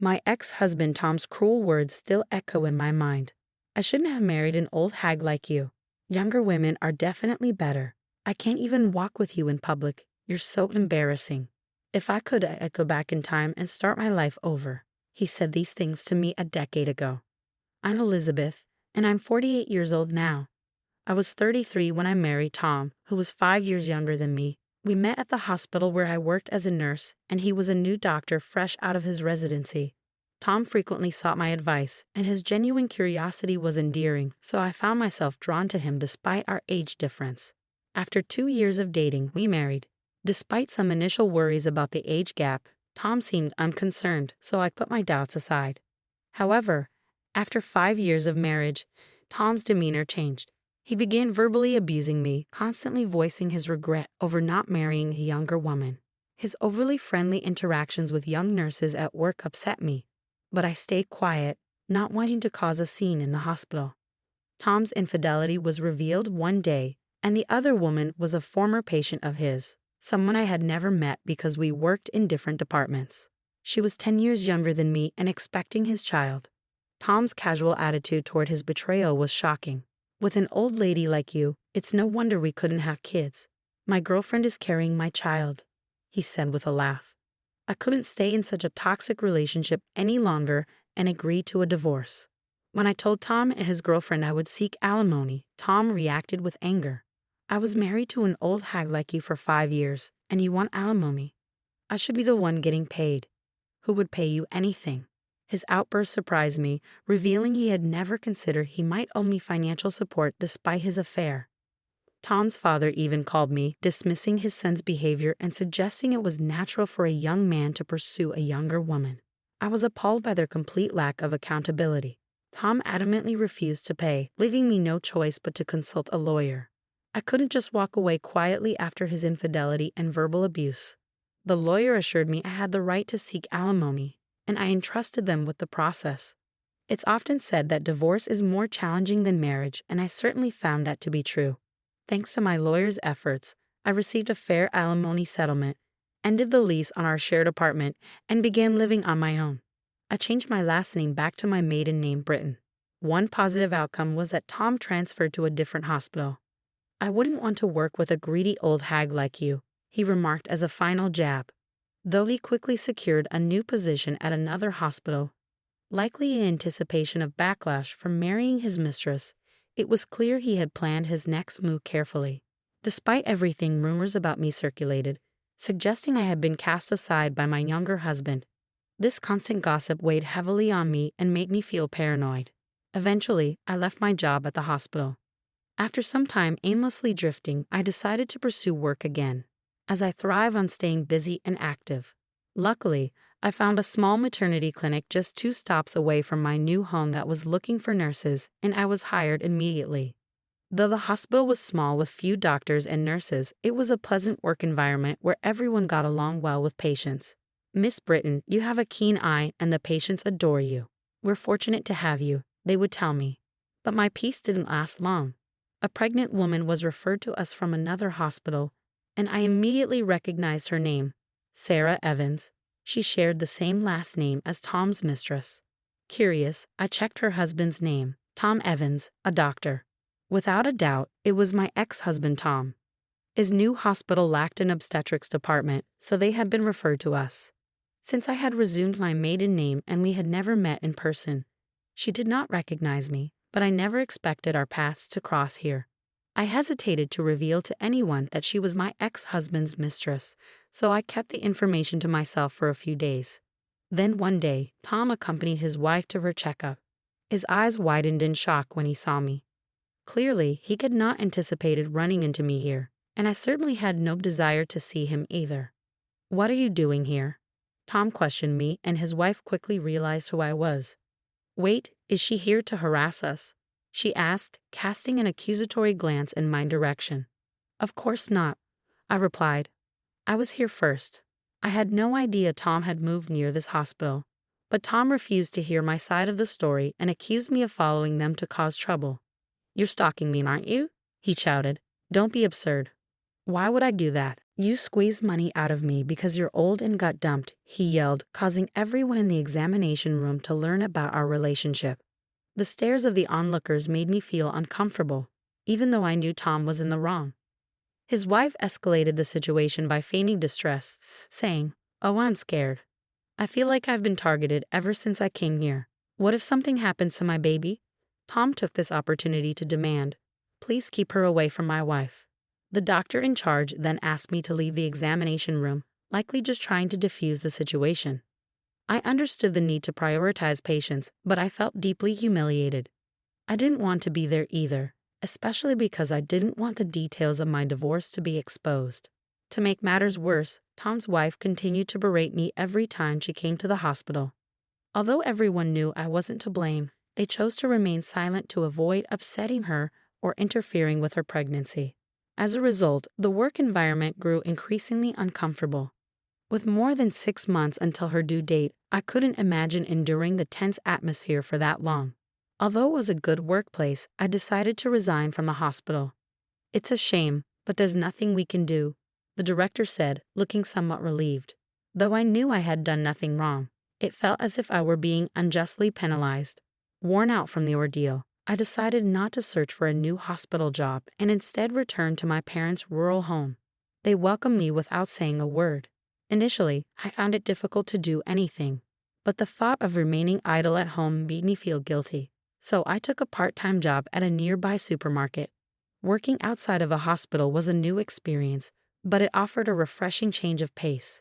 My ex-husband Tom's cruel words still echo in my mind. I shouldn't have married an old hag like you. Younger women are definitely better. I can't even walk with you in public. You're so embarrassing. If I could, I'd go back in time and start my life over. He said these things to me a decade ago. I'm Elizabeth, and I'm 48 years old now. I was 33 when I married Tom, who was 5 years younger than me. We met at the hospital where I worked as a nurse, and he was a new doctor fresh out of his residency. Tom frequently sought my advice, and his genuine curiosity was endearing, so I found myself drawn to him despite our age difference. After 2 years of dating, we married. Despite some initial worries about the age gap, Tom seemed unconcerned, so I put my doubts aside. However, after 5 years of marriage, Tom's demeanor changed. He began verbally abusing me, constantly voicing his regret over not marrying a younger woman. His overly friendly interactions with young nurses at work upset me, but I stayed quiet, not wanting to cause a scene in the hospital. Tom's infidelity was revealed one day, and the other woman was a former patient of his, someone I had never met because we worked in different departments. She was 10 years younger than me and expecting his child. Tom's casual attitude toward his betrayal was shocking. With an old lady like you, it's no wonder we couldn't have kids. My girlfriend is carrying my child, he said with a laugh. I couldn't stay in such a toxic relationship any longer and agreed to a divorce. When I told Tom and his girlfriend I would seek alimony, Tom reacted with anger. I was married to an old hag like you for 5 years, and you want alimony. I should be the one getting paid. Who would pay you anything? His outburst surprised me, revealing he had never considered he might owe me financial support despite his affair. Tom's father even called me, dismissing his son's behavior and suggesting it was natural for a young man to pursue a younger woman. I was appalled by their complete lack of accountability. Tom adamantly refused to pay, leaving me no choice but to consult a lawyer. I couldn't just walk away quietly after his infidelity and verbal abuse. The lawyer assured me I had the right to seek alimony, and I entrusted them with the process. It's often said that divorce is more challenging than marriage, and I certainly found that to be true. Thanks to my lawyer's efforts, I received a fair alimony settlement, ended the lease on our shared apartment, and began living on my own. I changed my last name back to my maiden name, Britton. One positive outcome was that Tom transferred to a different hospital. I wouldn't want to work with a greedy old hag like you, he remarked as a final jab. Though he quickly secured a new position at another hospital, likely in anticipation of backlash from marrying his mistress, it was clear he had planned his next move carefully. Despite everything, rumors about me circulated, suggesting I had been cast aside by my younger husband. This constant gossip weighed heavily on me and made me feel paranoid. Eventually, I left my job at the hospital. After some time aimlessly drifting, I decided to pursue work again, as I thrive on staying busy and active. Luckily, I found a small maternity clinic just 2 stops away from my new home that was looking for nurses, and I was hired immediately. Though the hospital was small with few doctors and nurses, it was a pleasant work environment where everyone got along well with patients. Miss Britton, you have a keen eye and the patients adore you. We're fortunate to have you, they would tell me. But my peace didn't last long. A pregnant woman was referred to us from another hospital, and I immediately recognized her name, Sarah Evans. She shared the same last name as Tom's mistress. Curious, I checked her husband's name, Tom Evans, a doctor. Without a doubt, it was my ex-husband Tom. His new hospital lacked an obstetrics department, so they had been referred to us. Since I had resumed my maiden name and we had never met in person, she did not recognize me, but I never expected our paths to cross here. I hesitated to reveal to anyone that she was my ex-husband's mistress, so I kept the information to myself for a few days. Then one day, Tom accompanied his wife to her checkup. His eyes widened in shock when he saw me. Clearly, he had not anticipated running into me here, and I certainly had no desire to see him either. "What are you doing here?" Tom questioned me, and his wife quickly realized who I was. "Wait, is she here to harass us?" she asked, casting an accusatory glance in my direction. "Of course not," I replied. "I was here first." I had no idea Tom had moved near this hospital, but Tom refused to hear my side of the story and accused me of following them to cause trouble. "You're stalking me, aren't you?" he shouted. "Don't be absurd." "Why would I do that? You squeezed money out of me because you're old and got dumped, he yelled, causing everyone in the examination room to learn about our relationship. The stares of the onlookers made me feel uncomfortable, even though I knew Tom was in the wrong. His wife escalated the situation by feigning distress, saying, "Oh, I'm scared. I feel like I've been targeted ever since I came here. What if something happens to my baby?" Tom took this opportunity to demand, "Please keep her away from my wife." The doctor in charge then asked me to leave the examination room, likely just trying to defuse the situation. I understood the need to prioritize patients, but I felt deeply humiliated. I didn't want to be there either, especially because I didn't want the details of my divorce to be exposed. To make matters worse, Tom's wife continued to berate me every time she came to the hospital. Although everyone knew I wasn't to blame, they chose to remain silent to avoid upsetting her or interfering with her pregnancy. As a result, the work environment grew increasingly uncomfortable. With more than 6 months until her due date, I couldn't imagine enduring the tense atmosphere for that long. Although it was a good workplace, I decided to resign from the hospital. "It's a shame, but there's nothing we can do," the director said, looking somewhat relieved. Though I knew I had done nothing wrong, it felt as if I were being unjustly penalized. Worn out from the ordeal, I decided not to search for a new hospital job and instead returned to my parents' rural home. They welcomed me without saying a word. Initially, I found it difficult to do anything, but the thought of remaining idle at home made me feel guilty. So I took a part-time job at a nearby supermarket. Working outside of a hospital was a new experience, but it offered a refreshing change of pace.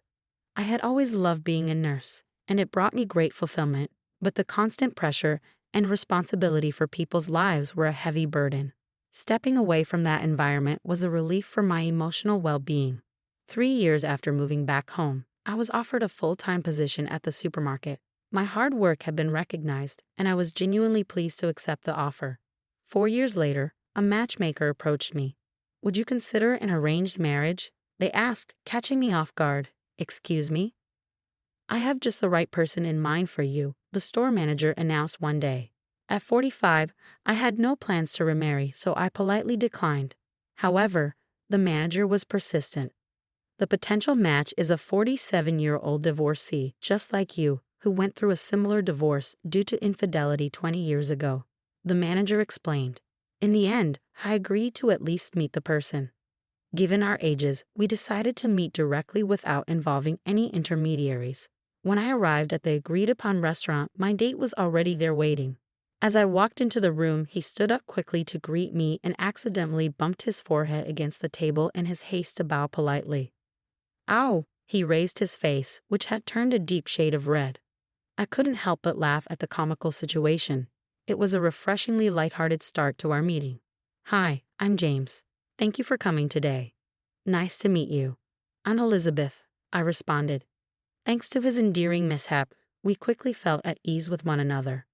I had always loved being a nurse, and it brought me great fulfillment, but the constant pressure and responsibility for people's lives were a heavy burden. Stepping away from that environment was a relief for my emotional well-being. 3 years after moving back home, I was offered a full-time position at the supermarket. My hard work had been recognized, and I was genuinely pleased to accept the offer. 4 years later, a matchmaker approached me. "Would you consider an arranged marriage?" they asked, catching me off guard. "Excuse me?" "I have just the right person in mind for you," the store manager announced one day. At 45, I had no plans to remarry, so I politely declined. However, the manager was persistent. "The potential match is a 47-year-old divorcee, just like you, who went through a similar divorce due to infidelity 20 years ago," the manager explained. In the end, I agreed to at least meet the person. Given our ages, we decided to meet directly without involving any intermediaries. When I arrived at the agreed-upon restaurant, my date was already there waiting. As I walked into the room, he stood up quickly to greet me and accidentally bumped his forehead against the table in his haste to bow politely. "Ow!" He raised his face, which had turned a deep shade of red. I couldn't help but laugh at the comical situation. It was a refreshingly lighthearted start to our meeting. "Hi, I'm James. Thank you for coming today." "Nice to meet you." "I'm Elizabeth," I responded. Thanks to his endearing mishap, we quickly felt at ease with one another.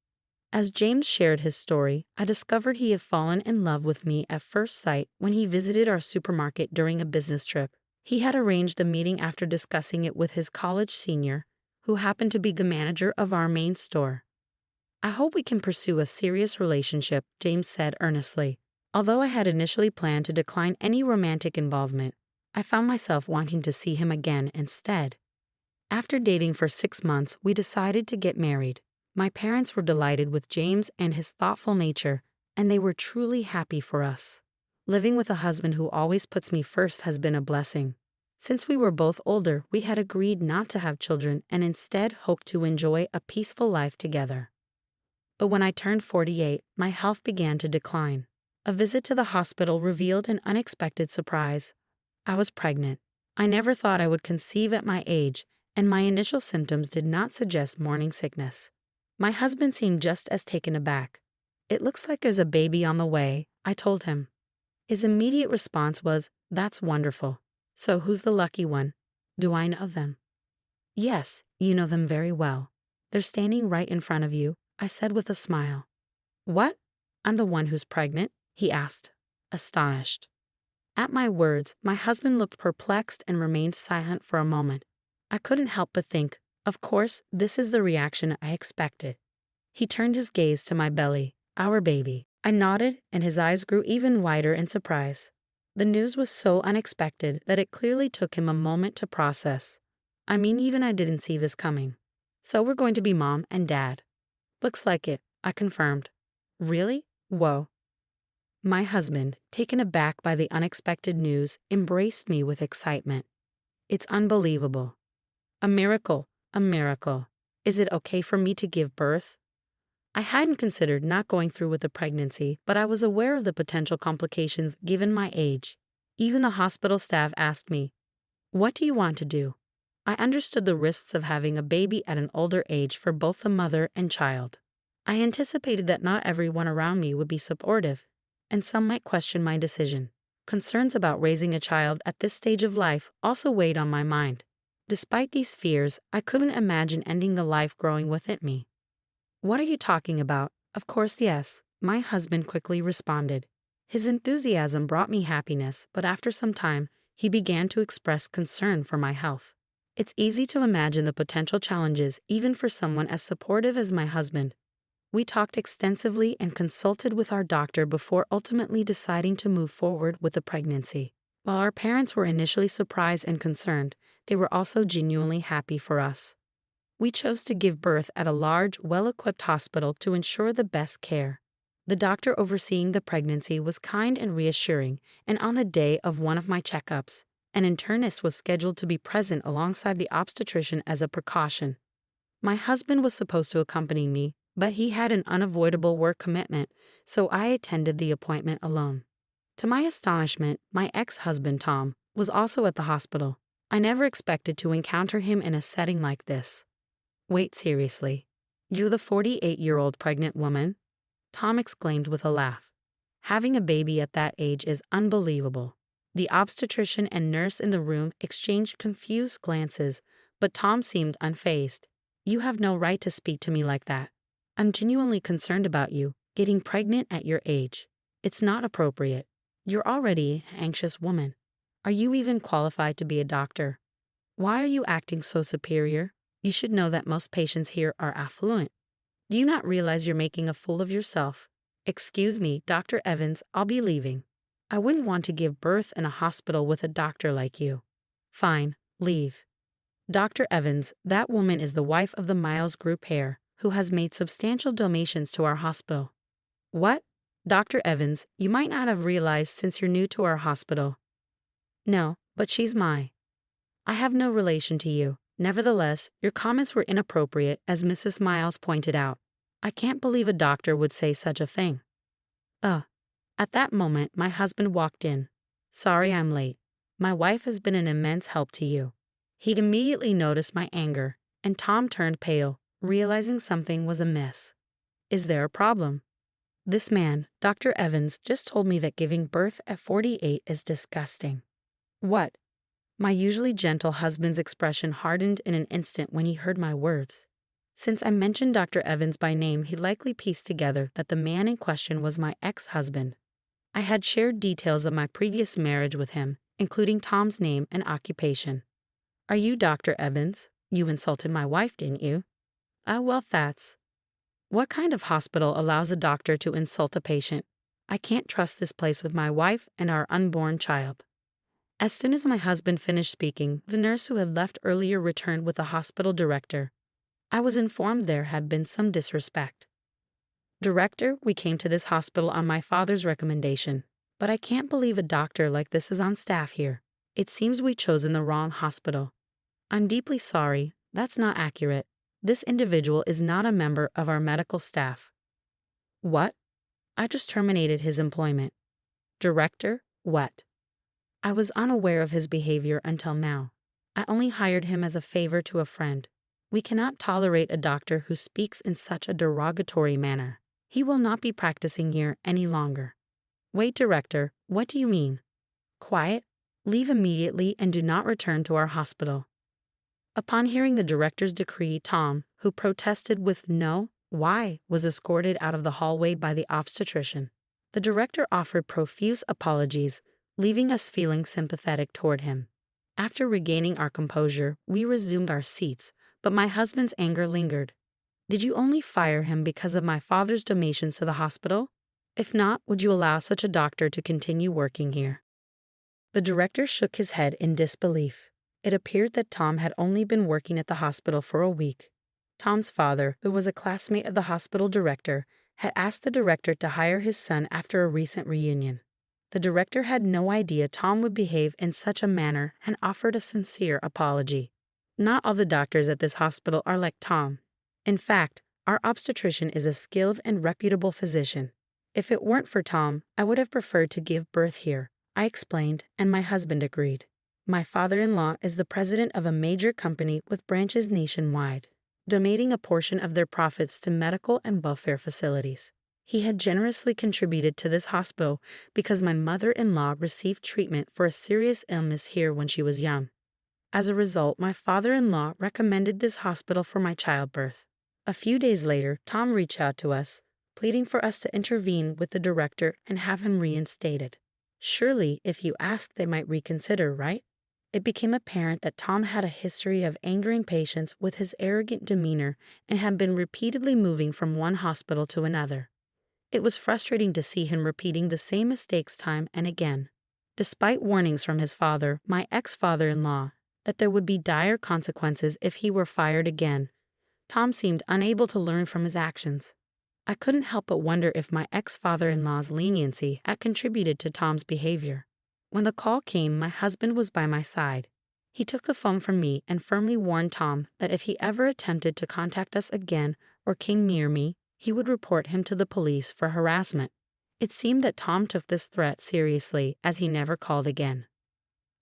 As James shared his story, I discovered he had fallen in love with me at first sight when he visited our supermarket during a business trip. He had arranged the meeting after discussing it with his college senior, who happened to be the manager of our main store. "I hope we can pursue a serious relationship," James said earnestly. Although I had initially planned to decline any romantic involvement, I found myself wanting to see him again instead. After dating for 6 months, we decided to get married. My parents were delighted with James and his thoughtful nature, and they were truly happy for us. Living with a husband who always puts me first has been a blessing. Since we were both older, we had agreed not to have children and instead hoped to enjoy a peaceful life together. But when I turned 48, my health began to decline. A visit to the hospital revealed an unexpected surprise. I was pregnant. I never thought I would conceive at my age, and my initial symptoms did not suggest morning sickness. My husband seemed just as taken aback. "It looks like there's a baby on the way," I told him. His immediate response was, "That's wonderful. So who's the lucky one? Do I know them?" "Yes, you know them very well. They're standing right in front of you," I said with a smile. "What? I'm the one who's pregnant?" he asked, astonished. At my words, my husband looked perplexed and remained silent for a moment. I couldn't help but think, of course, this is the reaction I expected. He turned his gaze to my belly, our baby. I nodded, and his eyes grew even wider in surprise. The news was so unexpected that it clearly took him a moment to process. I mean, even I didn't see this coming. So we're going to be mom and dad. Looks like it, I confirmed. Really? Whoa. My husband, taken aback by the unexpected news, embraced me with excitement. It's unbelievable. A miracle, a miracle. Is it okay for me to give birth? I hadn't considered not going through with the pregnancy, but I was aware of the potential complications given my age. Even the hospital staff asked me, "What do you want to do?" I understood the risks of having a baby at an older age for both the mother and child. I anticipated that not everyone around me would be supportive, and some might question my decision. Concerns about raising a child at this stage of life also weighed on my mind. Despite these fears, I couldn't imagine ending the life growing within me. "What are you talking about?" "Of course, yes," my husband quickly responded. His enthusiasm brought me happiness, but after some time, he began to express concern for my health. It's easy to imagine the potential challenges even for someone as supportive as my husband. We talked extensively and consulted with our doctor before ultimately deciding to move forward with the pregnancy. While our parents were initially surprised and concerned, they were also genuinely happy for us. We chose to give birth at a large, well-equipped hospital to ensure the best care. The doctor overseeing the pregnancy was kind and reassuring, and on the day of one of my checkups, an internist was scheduled to be present alongside the obstetrician as a precaution. My husband was supposed to accompany me, but he had an unavoidable work commitment, so I attended the appointment alone. To my astonishment, my ex-husband Tom was also at the hospital. I never expected to encounter him in a setting like this. "Wait, seriously? You're the 48-year-old pregnant woman?" Tom exclaimed with a laugh. Having a baby at that age is unbelievable. The obstetrician and nurse in the room exchanged confused glances, but Tom seemed unfazed. "You have no right to speak to me like that. I'm genuinely concerned about you, getting pregnant at your age. It's not appropriate. You're already an anxious woman. Are you even qualified to be a doctor? Why are you acting so superior? You should know that most patients here are affluent. Do you not realize you're making a fool of yourself? Excuse me, Dr. Evans, I'll be leaving. I wouldn't want to give birth in a hospital with a doctor like you." "Fine, leave." "Dr. Evans, that woman is the wife of the Miles Group heir, who has made substantial donations to our hospital." "What? Dr. Evans, you might not have realized since you're new to our hospital." "No, but she's I have no relation to you. Nevertheless, your comments were inappropriate, as Mrs. Miles pointed out. I can't believe a doctor would say such a thing." At that moment, my husband walked in. "Sorry I'm late. My wife has been an immense help to you." He'd immediately noticed my anger, and Tom turned pale, realizing something was amiss. "Is there a problem?" "This man, Dr. Evans, just told me that giving birth at 48 is disgusting." "What?" My usually gentle husband's expression hardened in an instant when he heard my words. Since I mentioned Dr. Evans by name, he likely pieced together that the man in question was my ex-husband. I had shared details of my previous marriage with him, including Tom's name and occupation. "Are you Dr. Evans? You insulted my wife, didn't you?" Well, that's... What kind of hospital allows a doctor to insult a patient? I can't trust this place with my wife and our unborn child." As soon as my husband finished speaking, the nurse who had left earlier returned with the hospital director. I was informed there had been some disrespect. "Director, we came to this hospital on my father's recommendation, but I can't believe a doctor like this is on staff here. It seems we chosen the wrong hospital." "I'm deeply sorry, that's not accurate. This individual is not a member of our medical staff." "What?" "I just terminated his employment." "Director, what?" "I was unaware of his behavior until now. I only hired him as a favor to a friend. We cannot tolerate a doctor who speaks in such a derogatory manner. He will not be practicing here any longer." "Wait, Director, what do you mean?" "Quiet. Leave immediately and do not return to our hospital." Upon hearing the director's decree, Tom, who protested with no, why, was escorted out of the hallway by the obstetrician. The director offered profuse apologies, leaving us feeling sympathetic toward him. After regaining our composure, we resumed our seats, but my husband's anger lingered. "Did you only fire him because of my father's donations to the hospital? If not, would you allow such a doctor to continue working here?" The director shook his head in disbelief. It appeared that Tom had only been working at the hospital for a week. Tom's father, who was a classmate of the hospital director, had asked the director to hire his son after a recent reunion. The director had no idea Tom would behave in such a manner and offered a sincere apology. Not all the doctors at this hospital are like Tom. In fact, our obstetrician is a skilled and reputable physician. If it weren't for Tom, I would have preferred to give birth here, I explained, and my husband agreed. My father-in-law is the president of a major company with branches nationwide, donating a portion of their profits to medical and welfare facilities. He had generously contributed to this hospital because my mother-in-law received treatment for a serious illness here when she was young. As a result, my father-in-law recommended this hospital for my childbirth. A few days later, Tom reached out to us, pleading for us to intervene with the director and have him reinstated. Surely, if you asked, they might reconsider, right? It became apparent that Tom had a history of angering patients with his arrogant demeanor and had been repeatedly moving from one hospital to another. It was frustrating to see him repeating the same mistakes time and again. Despite warnings from his father, my ex-father-in-law, that there would be dire consequences if he were fired again, Tom seemed unable to learn from his actions. I couldn't help but wonder if my ex-father-in-law's leniency had contributed to Tom's behavior. When the call came, my husband was by my side. He took the phone from me and firmly warned Tom that if he ever attempted to contact us again or came near me, he would report him to the police for harassment. It seemed that Tom took this threat seriously, as he never called again.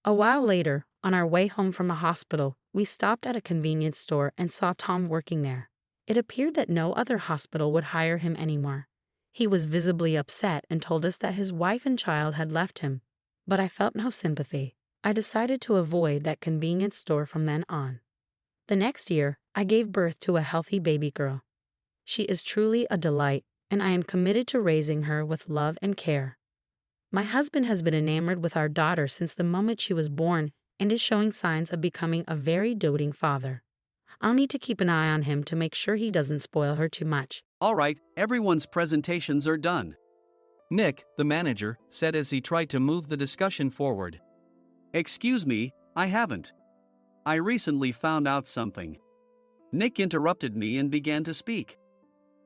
A while later, on our way home from the hospital, we stopped at a convenience store and saw Tom working there. It appeared that no other hospital would hire him anymore. He was visibly upset and told us that his wife and child had left him. But I felt no sympathy. I decided to avoid that convenience store from then on. The next year, I gave birth to a healthy baby girl. She is truly a delight, and I am committed to raising her with love and care. My husband has been enamored with our daughter since the moment she was born and is showing signs of becoming a very doting father. I'll need to keep an eye on him to make sure he doesn't spoil her too much. All right, everyone's presentations are done. Nick, the manager, said as he tried to move the discussion forward. Excuse me, I haven't. I recently found out something. Nick interrupted me and began to speak.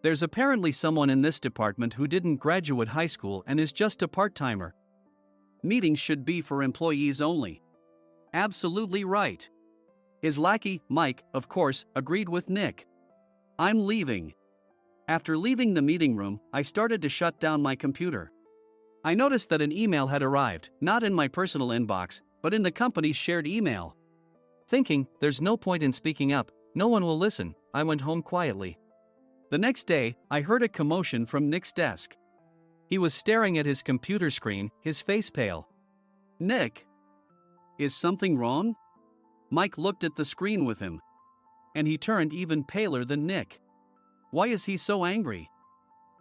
There's apparently someone in this department who didn't graduate high school and is just a part-timer. Meetings should be for employees only. Absolutely right. His lackey, Mike, of course, agreed with Nick. I'm leaving. After leaving the meeting room, I started to shut down my computer. I noticed that an email had arrived, not in my personal inbox, but in the company's shared email. Thinking, there's no point in speaking up, no one will listen, I went home quietly. The next day, I heard a commotion from Nick's desk. He was staring at his computer screen, his face pale. Nick! Is something wrong? Mike looked at the screen with him. And he turned even paler than Nick. Why is he so angry?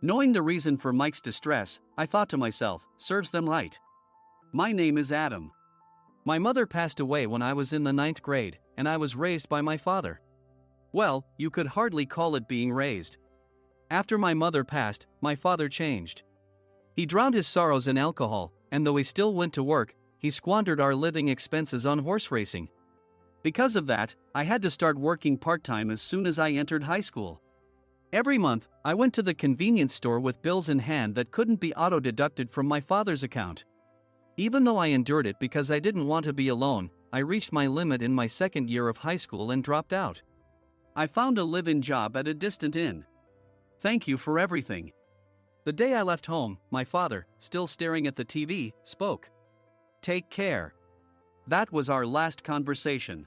Knowing the reason for Mike's distress, I thought to myself, serves them right. My name is Adam. My mother passed away when I was in the 9th grade, and I was raised by my father. Well, you could hardly call it being raised. After my mother passed, my father changed. He drowned his sorrows in alcohol, and though he still went to work, he squandered our living expenses on horse racing. Because of that, I had to start working part-time as soon as I entered high school. Every month, I went to the convenience store with bills in hand that couldn't be auto-deducted from my father's account. Even though I endured it because I didn't want to be alone, I reached my limit in my second year of high school and dropped out. I found a live-in job at a distant inn. Thank you for everything. The day I left home, my father, still staring at the TV, spoke. Take care. That was our last conversation.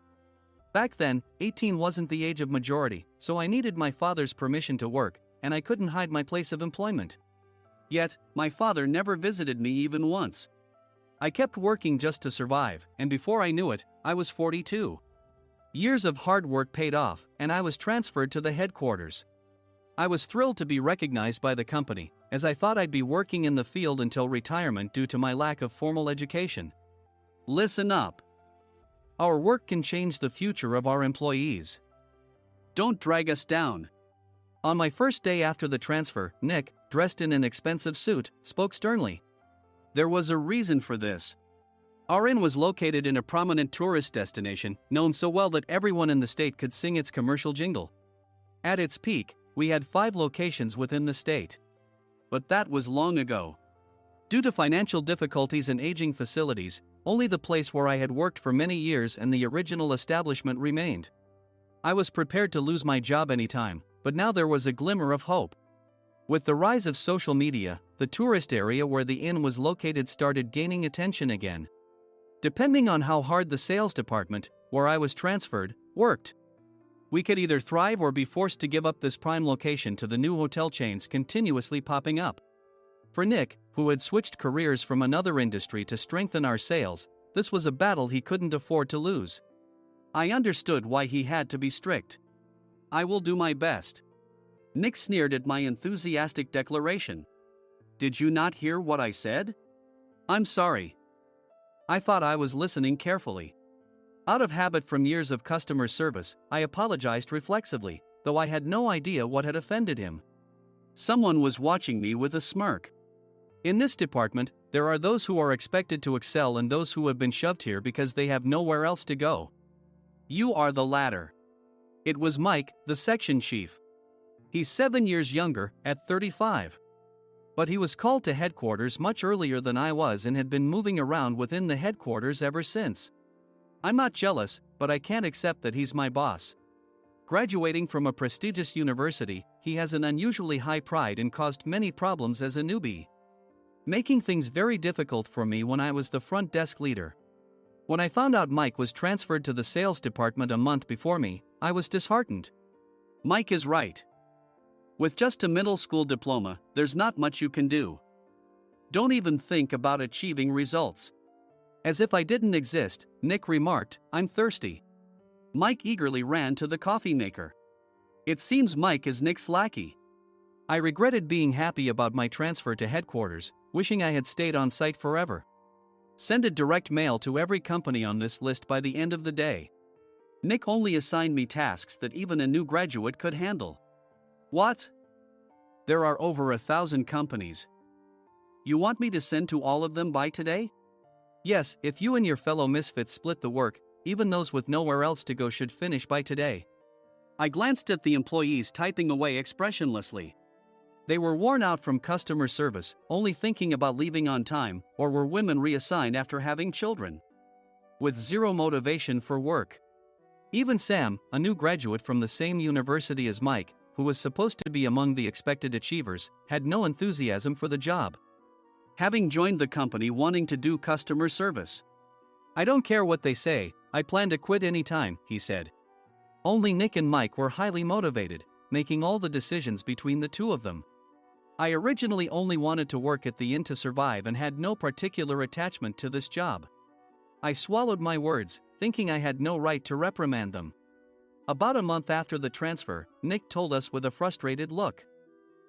Back then, 18 wasn't the age of majority, so I needed my father's permission to work, and I couldn't hide my place of employment. Yet, my father never visited me even once. I kept working just to survive, and before I knew it, I was 42. Years of hard work paid off, and I was transferred to the headquarters. I was thrilled to be recognized by the company, as I thought I'd be working in the field until retirement due to my lack of formal education. Listen up. Our work can change the future of our employees. Don't drag us down. On my first day after the transfer, Nick, dressed in an expensive suit, spoke sternly. There was a reason for this. Our inn was located in a prominent tourist destination, known so well that everyone in the state could sing its commercial jingle. At its peak, we had 5 locations within the state. But that was long ago. Due to financial difficulties and aging facilities, only the place where I had worked for many years and the original establishment remained. I was prepared to lose my job anytime, but now there was a glimmer of hope. With the rise of social media, the tourist area where the inn was located started gaining attention again. Depending on how hard the sales department, where I was transferred, worked, we could either thrive or be forced to give up this prime location to the new hotel chains continuously popping up. For Nick, who had switched careers from another industry to strengthen our sales, this was a battle he couldn't afford to lose. I understood why he had to be strict. "I will do my best." Nick sneered at my enthusiastic declaration. "Did you not hear what I said?" "I'm sorry." I thought I was listening carefully. Out of habit from years of customer service, I apologized reflexively, though I had no idea what had offended him. Someone was watching me with a smirk. In this department, there are those who are expected to excel and those who have been shoved here because they have nowhere else to go. You are the latter. It was Mike, the section chief. He's 7 years younger, at 35. But he was called to headquarters much earlier than I was and had been moving around within the headquarters ever since. I'm not jealous, but I can't accept that he's my boss. Graduating from a prestigious university, he has an unusually high pride and caused many problems as a newbie, making things very difficult for me when I was the front desk leader. When I found out Mike was transferred to the sales department a month before me, I was disheartened. Mike is right. With just a middle school diploma, there's not much you can do. Don't even think about achieving results. As if I didn't exist, Nick remarked, "I'm thirsty." Mike eagerly ran to the coffee maker. It seems Mike is Nick's lackey. I regretted being happy about my transfer to headquarters, wishing I had stayed on site forever. Send a direct mail to every company on this list by the end of the day. Nick only assigned me tasks that even a new graduate could handle. What? There are over 1,000 companies. You want me to send to all of them by today? Yes, if you and your fellow misfits split the work, even those with nowhere else to go should finish by today. I glanced at the employees typing away expressionlessly. They were worn out from customer service, only thinking about leaving on time, or were women reassigned after having children, with zero motivation for work. Even Sam, a new graduate from the same university as Mike, who was supposed to be among the expected achievers, had no enthusiasm for the job, having joined the company wanting to do customer service. "I don't care what they say, I plan to quit anytime," he said. Only Nick and Mike were highly motivated, making all the decisions between the two of them. I originally only wanted to work at the inn to survive and had no particular attachment to this job. I swallowed my words, thinking I had no right to reprimand them. About a month after the transfer, Nick told us with a frustrated look.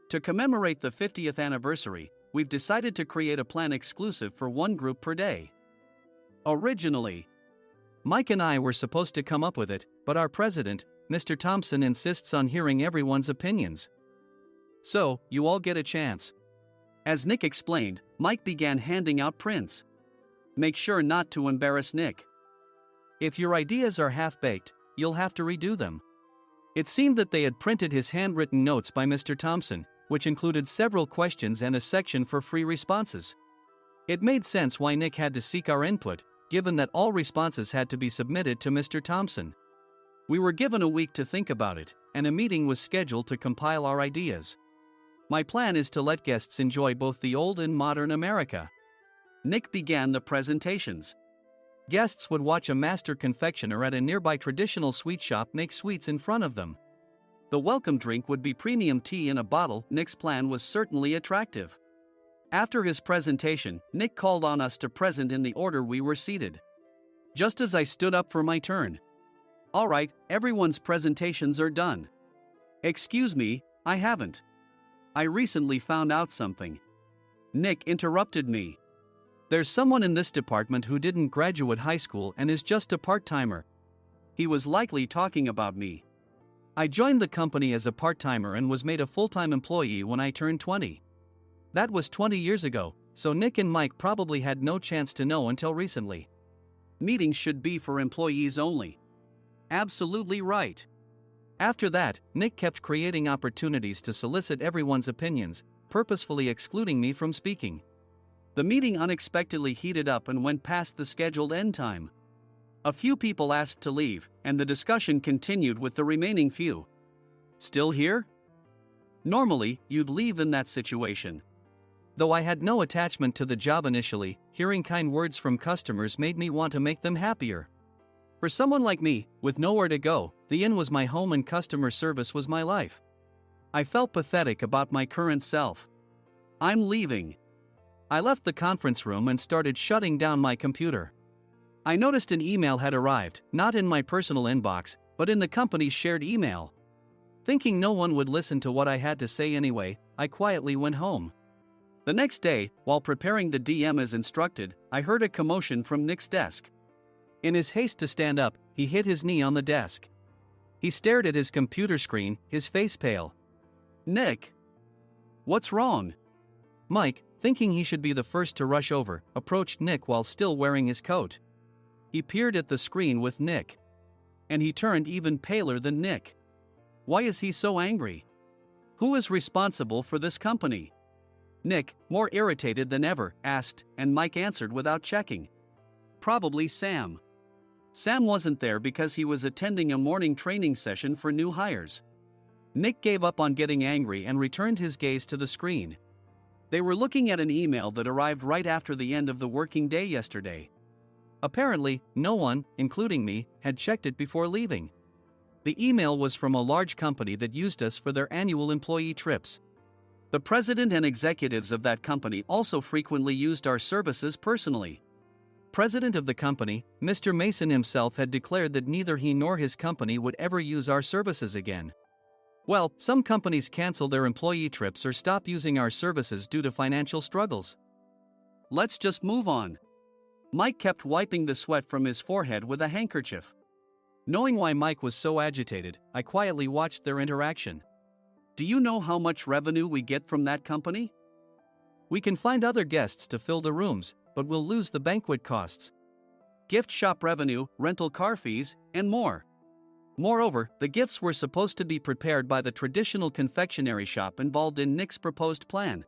"To commemorate the 50th anniversary, we've decided to create a plan exclusive for one group per day. Originally, Mike and I were supposed to come up with it, but our president, Mr. Thompson, insists on hearing everyone's opinions. So, you all get a chance." As Nick explained, Mike began handing out prints. "Make sure not to embarrass Nick. If your ideas are half-baked, you'll have to redo them." It seemed that they had printed his handwritten notes by Mr. Thompson, which included several questions and a section for free responses. It made sense why Nick had to seek our input, given that all responses had to be submitted to Mr. Thompson. We were given a week to think about it, and a meeting was scheduled to compile our ideas. My plan is to let guests enjoy both the old and modern America. Nick began the presentations. Guests would watch a master confectioner at a nearby traditional sweet shop make sweets in front of them. The welcome drink would be premium tea in a bottle. Nick's plan was certainly attractive. After his presentation, Nick called on us to present in the order we were seated. Just as I stood up for my turn. "All right, everyone's presentations are done." "Excuse me, I haven't. I recently found out something." Nick interrupted me. "There's someone in this department who didn't graduate high school and is just a part-timer." He was likely talking about me. I joined the company as a part-timer and was made a full-time employee when I turned 20. That was 20 years ago, so Nick and Mike probably had no chance to know until recently. Meetings should be for employees only. Absolutely right. After that, Nick kept creating opportunities to solicit everyone's opinions, purposefully excluding me from speaking. The meeting unexpectedly heated up and went past the scheduled end time. A few people asked to leave, and the discussion continued with the remaining few. Still here? Normally, you'd leave in that situation. Though I had no attachment to the job initially, hearing kind words from customers made me want to make them happier. For someone like me, with nowhere to go, the inn was my home and customer service was my life. I felt pathetic about my current self. I'm leaving. I left the conference room and started shutting down my computer. I noticed an email had arrived, not in my personal inbox, but in the company's shared email. Thinking no one would listen to what I had to say anyway, I quietly went home. The next day, while preparing the DM as instructed, I heard a commotion from Nick's desk. In his haste to stand up, he hit his knee on the desk. He stared at his computer screen, his face pale. Nick! What's wrong? Mike, thinking he should be the first to rush over, approached Nick while still wearing his coat. He peered at the screen with Nick. And he turned even paler than Nick. Why is he so angry? Who is responsible for this company? Nick, more irritated than ever, asked, and Mike answered without checking. Probably Sam. Sam wasn't there because he was attending a morning training session for new hires. Nick gave up on getting angry and returned his gaze to the screen. They were looking at an email that arrived right after the end of the working day yesterday. Apparently, no one, including me, had checked it before leaving. The email was from a large company that used us for their annual employee trips. The president and executives of that company also frequently used our services personally. President of the company, Mr. Mason himself, had declared that neither he nor his company would ever use our services again. Well, some companies cancel their employee trips or stop using our services due to financial struggles. Let's just move on. Mike kept wiping the sweat from his forehead with a handkerchief. Knowing why Mike was so agitated, I quietly watched their interaction. Do you know how much revenue we get from that company? We can find other guests to fill the rooms, but we'll lose the banquet costs, gift shop revenue, rental car fees, and more. Moreover, the gifts were supposed to be prepared by the traditional confectionery shop involved in Nick's proposed plan.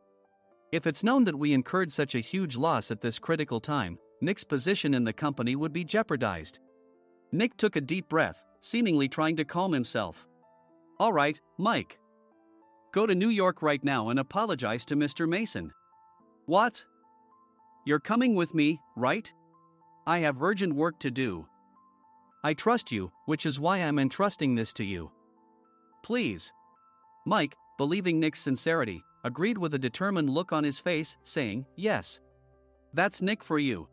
If it's known that we incurred such a huge loss at this critical time, Nick's position in the company would be jeopardized. Nick took a deep breath, seemingly trying to calm himself. All right, Mike. Go to New York right now and apologize to Mr. Mason. What? You're coming with me, right? I have urgent work to do. I trust you, which is why I'm entrusting this to you. Please. Mike, believing Nick's sincerity, agreed with a determined look on his face, saying, yes. That's Nick for you.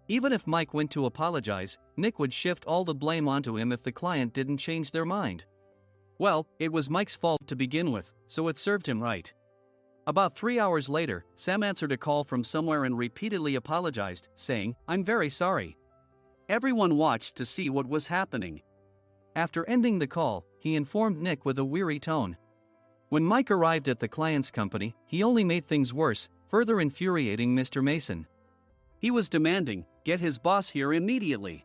Even if Mike went to apologize, Nick would shift all the blame onto him if the client didn't change their mind. Well, it was Mike's fault to begin with, so it served him right. About 3 hours later, Sam answered a call from somewhere and repeatedly apologized, saying, I'm very sorry. Everyone watched to see what was happening. After ending the call, he informed Nick with a weary tone. When Mike arrived at the client's company, he only made things worse, further infuriating Mr. Mason. He was demanding, get his boss here immediately.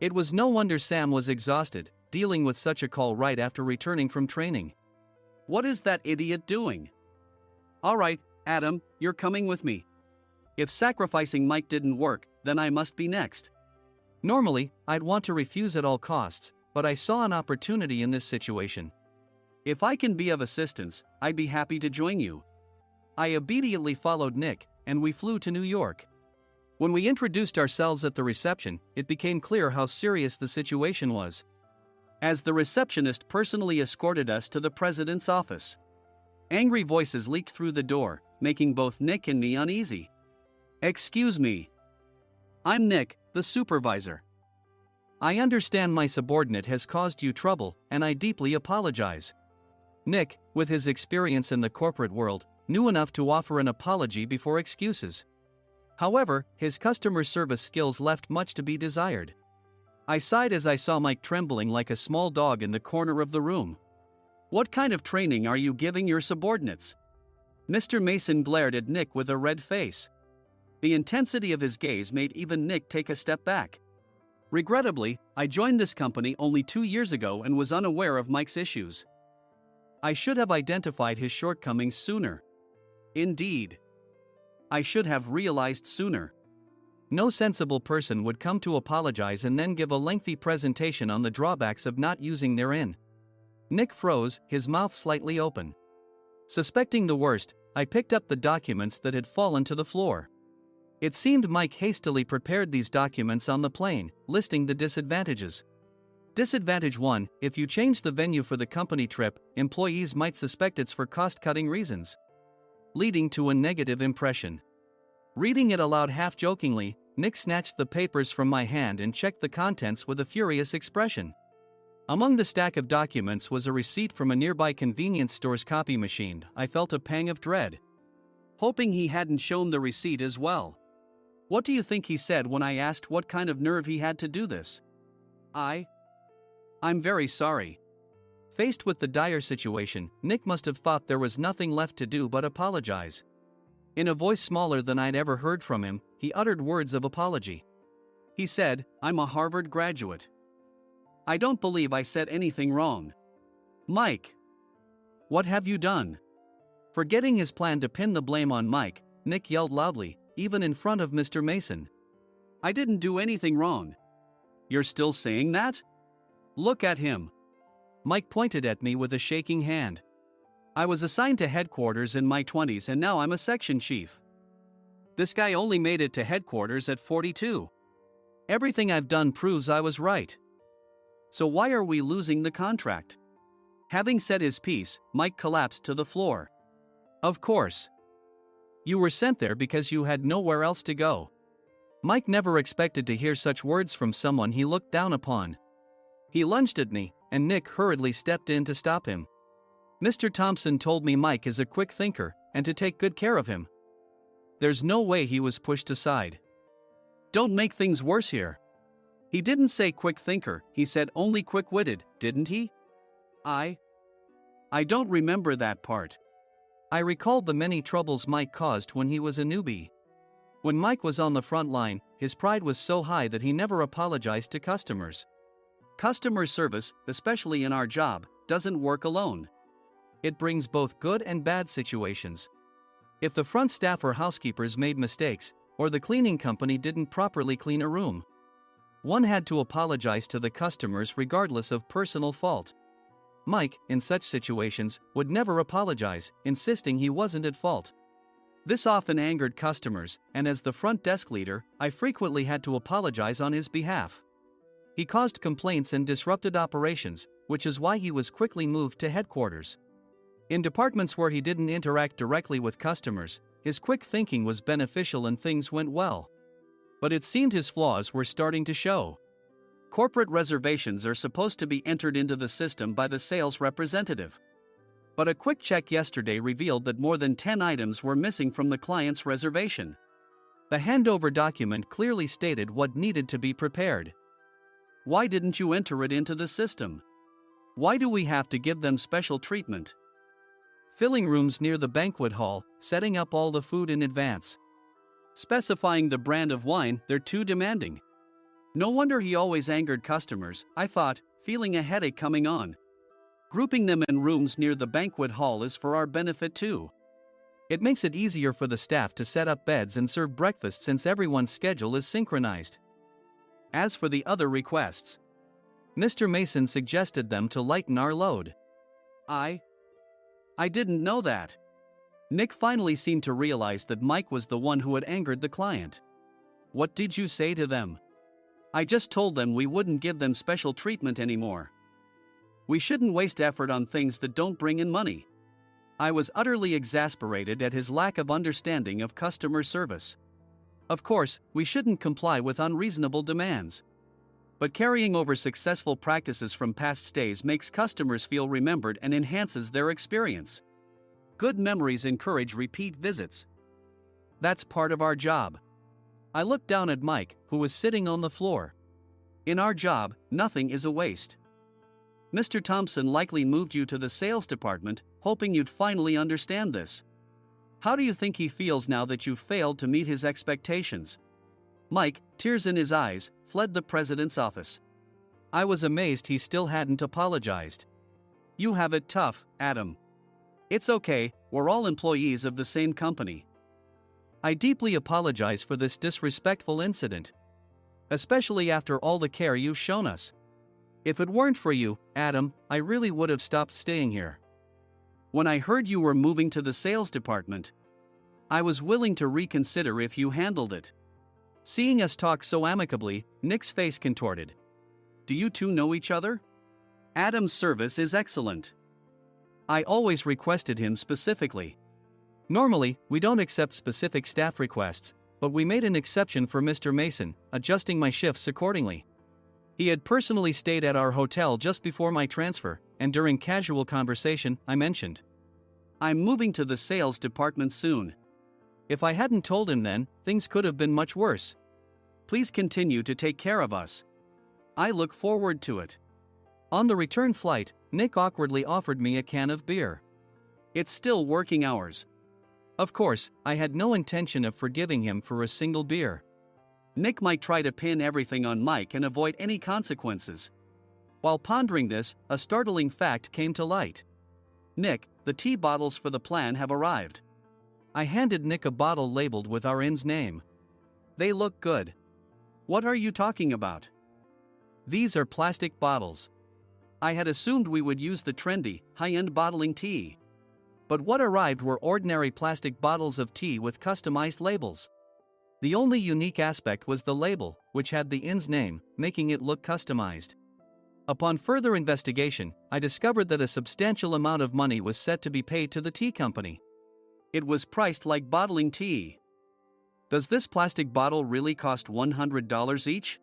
It was no wonder Sam was exhausted, dealing with such a call right after returning from training. What is that idiot doing? All right, Adam, you're coming with me. If sacrificing Mike didn't work, then I must be next. Normally, I'd want to refuse at all costs, but I saw an opportunity in this situation. If I can be of assistance, I'd be happy to join you. I obediently followed Nick, and we flew to New York. When we introduced ourselves at the reception, it became clear how serious the situation was. As the receptionist personally escorted us to the president's office. Angry voices leaked through the door, making both Nick and me uneasy. Excuse me. I'm Nick, the supervisor. I understand my subordinate has caused you trouble, and I deeply apologize. Nick, with his experience in the corporate world, knew enough to offer an apology before excuses. However, his customer service skills left much to be desired. I sighed as I saw Mike trembling like a small dog in the corner of the room. What kind of training are you giving your subordinates? Mr. Mason glared at Nick with a red face. The intensity of his gaze made even Nick take a step back. Regrettably, I joined this company only 2 years ago and was unaware of Mike's issues. I should have identified his shortcomings sooner. Indeed. I should have realized sooner. No sensible person would come to apologize and then give a lengthy presentation on the drawbacks of not using their inn. Nick froze, his mouth slightly open. Suspecting the worst, I picked up the documents that had fallen to the floor. It seemed Mike hastily prepared these documents on the plane, listing the disadvantages. Disadvantage 1: if you change the venue for the company trip, employees might suspect it's for cost-cutting reasons, leading to a negative impression. Reading it aloud half-jokingly, Nick snatched the papers from my hand and checked the contents with a furious expression. Among the stack of documents was a receipt from a nearby convenience store's copy machine. I felt a pang of dread, hoping he hadn't shown the receipt as well. What do you think he said when I asked what kind of nerve he had to do this? I'm very sorry. Faced with the dire situation, Nick must have thought there was nothing left to do but apologize. In a voice smaller than I'd ever heard from him, he uttered words of apology. He said, "I'm a Harvard graduate. I don't believe I said anything wrong." Mike! What have you done? Forgetting his plan to pin the blame on Mike, Nick yelled loudly, even in front of Mr. Mason. "I didn't do anything wrong." "You're still saying that? Look at him." Mike pointed at me with a shaking hand. "I was assigned to headquarters in my 20s and now I'm a section chief. This guy only made it to headquarters at 42. Everything I've done proves I was right. So why are we losing the contract?" Having said his piece, Mike collapsed to the floor. "Of course. You were sent there because you had nowhere else to go." Mike never expected to hear such words from someone he looked down upon. He lunged at me, and Nick hurriedly stepped in to stop him. "Mr. Thompson told me Mike is a quick thinker, and to take good care of him." There's no way he was pushed aside. "Don't make things worse here. He didn't say quick thinker, he said only quick-witted, didn't he?" I don't remember that part." I recalled the many troubles Mike caused when he was a newbie. When Mike was on the front line, his pride was so high that he never apologized to customers. Customer service, especially in our job, doesn't work alone. It brings both good and bad situations. If the front staff or housekeepers made mistakes, or the cleaning company didn't properly clean a room, one had to apologize to the customers regardless of personal fault. Mike, in such situations, would never apologize, insisting he wasn't at fault. This often angered customers, and as the front desk leader, I frequently had to apologize on his behalf. He caused complaints and disrupted operations, which is why he was quickly moved to headquarters. In departments where he didn't interact directly with customers, his quick thinking was beneficial and things went well. But it seemed his flaws were starting to show. Corporate reservations are supposed to be entered into the system by the sales representative. But a quick check yesterday revealed that more than 10 items were missing from the client's reservation. The handover document clearly stated what needed to be prepared. Why didn't you enter it into the system? Why do we have to give them special treatment? Filling rooms near the banquet hall, setting up all the food in advance. Specifying the brand of wine, they're too demanding. No wonder he always angered customers, I thought, feeling a headache coming on. Grouping them in rooms near the banquet hall is for our benefit too. It makes it easier for the staff to set up beds and serve breakfast since everyone's schedule is synchronized. As for the other requests, Mr. Mason suggested them to lighten our load. I didn't know that. Nick finally seemed to realize that Mike was the one who had angered the client. What did you say to them? I just told them we wouldn't give them special treatment anymore. We shouldn't waste effort on things that don't bring in money. I was utterly exasperated at his lack of understanding of customer service. Of course, we shouldn't comply with unreasonable demands. But carrying over successful practices from past stays makes customers feel remembered and enhances their experience. Good memories encourage repeat visits. That's part of our job. I looked down at Mike, who was sitting on the floor. In our job, nothing is a waste. Mr. Thompson likely moved you to the sales department, hoping you'd finally understand this. How do you think he feels now that you failed to meet his expectations? Mike, tears in his eyes, fled the president's office. I was amazed he still hadn't apologized. You have it tough, Adam. It's okay, we're all employees of the same company. I deeply apologize for this disrespectful incident. Especially after all the care you've shown us. If it weren't for you, Adam, I really would have stopped staying here. When I heard you were moving to the sales department, I was willing to reconsider if you handled it. Seeing us talk so amicably, Nick's face contorted. Do you two know each other? Adam's service is excellent. I always requested him specifically. Normally, we don't accept specific staff requests, but we made an exception for Mr. Mason, adjusting my shifts accordingly. He had personally stayed at our hotel just before my transfer, and during casual conversation, I mentioned, I'm moving to the sales department soon. If I hadn't told him then, things could have been much worse. Please continue to take care of us. I look forward to it. On the return flight, Nick awkwardly offered me a can of beer. It's still working hours. Of course, I had no intention of forgiving him for a single beer. Nick might try to pin everything on Mike and avoid any consequences. While pondering this, a startling fact came to light. Nick, the tea bottles for the plan have arrived. I handed Nick a bottle labeled with our inn's name. They look good. What are you talking about? These are plastic bottles. I had assumed we would use the trendy, high-end bottling tea. But what arrived were ordinary plastic bottles of tea with customized labels. The only unique aspect was the label, which had the inn's name, making it look customized. Upon further investigation, I discovered that a substantial amount of money was set to be paid to the tea company. It was priced like bottling tea. Does this plastic bottle really cost $100 each?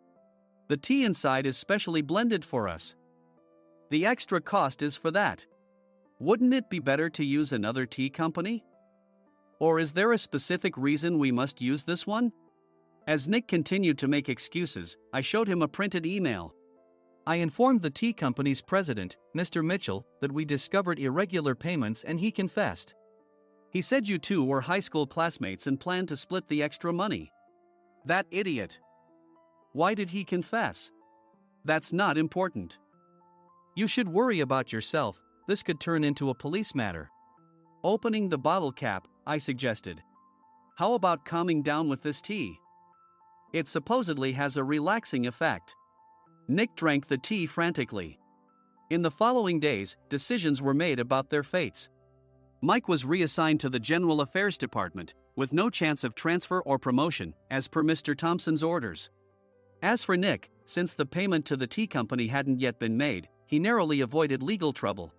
The tea inside is specially blended for us. The extra cost is for that. Wouldn't it be better to use another tea company? Or is there a specific reason we must use this one? As Nick continued to make excuses, I showed him a printed email. I informed the tea company's president, Mr. Mitchell, that we discovered irregular payments and he confessed. He said you two were high school classmates and planned to split the extra money. That idiot. Why did he confess? That's not important. You should worry about yourself, this could turn into a police matter. Opening the bottle cap, I suggested. How about calming down with this tea? It supposedly has a relaxing effect. Nick drank the tea frantically. In the following days, decisions were made about their fates. Mike was reassigned to the General Affairs Department, with no chance of transfer or promotion, as per Mr. Thompson's orders. As for Nick, since the payment to the tea company hadn't yet been made, he narrowly avoided legal trouble.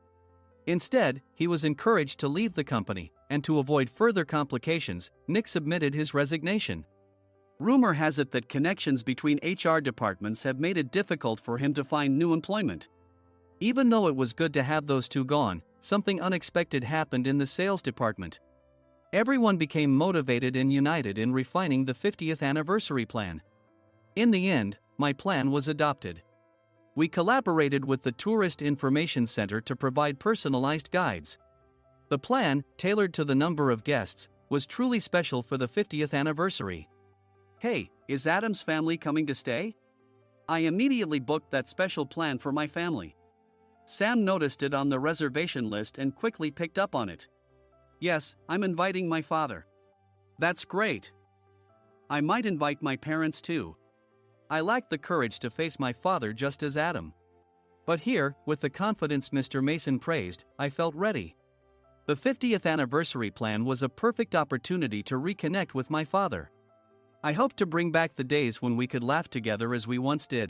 Instead, he was encouraged to leave the company, and to avoid further complications, Nick submitted his resignation. Rumor has it that connections between HR departments have made it difficult for him to find new employment. Even though it was good to have those two gone, something unexpected happened in the sales department. Everyone became motivated and united in refining the 50th anniversary plan. In the end, my plan was adopted. We collaborated with the Tourist Information Center to provide personalized guides. The plan, tailored to the number of guests, was truly special for the 50th anniversary. Hey, is Adam's family coming to stay? I immediately booked that special plan for my family. Sam noticed it on the reservation list and quickly picked up on it. Yes, I'm inviting my father. That's great. I might invite my parents too. I lacked the courage to face my father just as Adam. But here, with the confidence Mr. Mason praised, I felt ready. The 50th anniversary plan was a perfect opportunity to reconnect with my father. I hoped to bring back the days when we could laugh together as we once did.